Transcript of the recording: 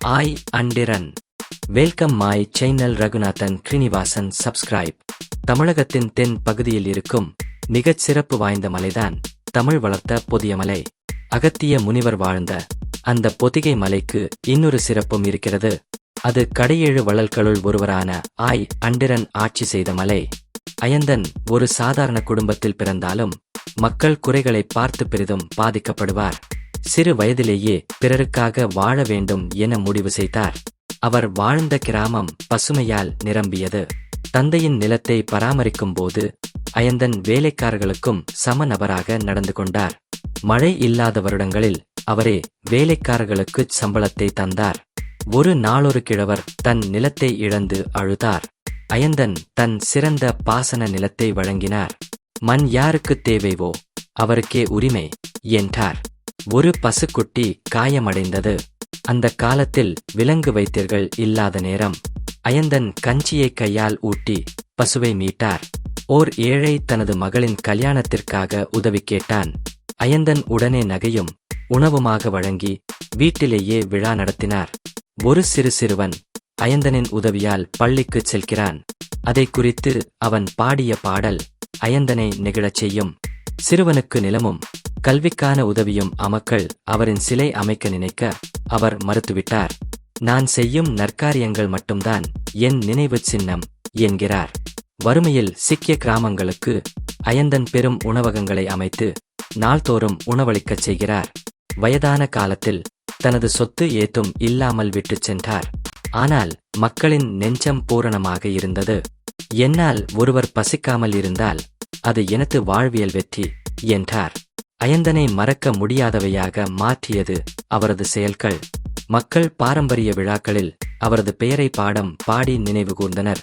I Andiran. Welcome my channel Raghunathan Srinivasan subscribe. தமிழகத்தின் தென் பகுதியில் இருக்கும் மிகச் சிறப்பு வாய்ந்த மலைதான் தமிழ் வளர்த்த பொதிய மலை. அகத்திய முனிவர் வாழ்ந்த அந்த பொதிகை மலைக்கு இன்னொரு சிறப்பும் இருக்கிறது. அது கடையேழு வள்ளல்களுள் ஒருவரான ஆய் அண்டிரன் ஆட்சி செய்த மலை. அயந்தன் ஒரு சாதாரண குடும்பத்தில் பிறந்தாலும் மக்கள் குறைகளை பார்த்து பெரிதும் பாதிக்கப்படுவார். சிறு வயதிலேயே பிறருக்காக வாழ வேண்டும் என முடிவு செய்தார். அவர் வாழ்ந்த கிராமம் பசுமையால் நிரம்பியது. தந்தையின் நிலத்தை பராமரிக்கும் போது அயந்தன் வேலைக்காரர்களுக்கும் சம நபராக நடந்து கொண்டார். மழை இல்லாத வருடங்களில் அவரே வேலைக்காரர்களுக்குச் சம்பளத்தை தந்தார். ஒரு நாளொரு கிழவர் தன் நிலத்தை இழந்து அழுதார். அயந்தன் தன் சிறந்த பாசன நிலத்தை வழங்கினார். மண் யாருக்குத் தேவைவோ அவருக்கே உரிமை என்றார். ஒரு பசுக்குட்டி காயமடைந்தது. அந்த காலத்தில் விலங்கு வைத்தியர்கள் இல்லாத நேரம் அயந்தன் கஞ்சியை கையால் ஊட்டி பசுவை மீட்டார். ஓர் ஏழை தனது மகளின் கல்யாணத்திற்காக உதவி கேட்டான். அயந்தன் உடனே நகையும் உணவுமாக வழங்கி வீட்டிலேயே விழா நடத்தினார். ஒரு சிறுவன் அயந்தனின் உதவியால் பள்ளிக்குச் செல்கிறான். அதை குறித்து அவன் பாடிய பாடல் அயந்தனை நெகிழச் செய்யும். சிறுவனுக்கு நிலமும் கல்விக்கான உதவியும் அமக்கள் அவரின் சிலை அமைக்க நினைக்க அவர் மறுத்துவிட்டார். நான் செய்யும் நற்காரியங்கள் மட்டும்தான் என் நினைவு சின்னம் என்கிறார். வறுமையில் சிக்கிய கிராமங்களுக்கு அயந்தன் பெரும் உணவகங்களை அமைத்து நாள்தோறும் உணவளிக்கச் செய்கிறார். வயதான காலத்தில் தனது சொத்து ஏதும் இல்லாமல் விட்டுச் சென்றார். ஆனால் மக்களின் நெஞ்சம் பூரணமாக இருந்தது. என்னால் ஒருவர் பசிக்காமல் இருந்தால் அது எனது வாழ்வியல் வெற்றி என்றார். அயந்தனை மறக்க முடியாதவையாக மாற்றியது அவரது செயல்கள். மக்கள் பாரம்பரிய விழாக்களில் அவரது பெயரை பாடி நினைவு கூர்ந்தனர்.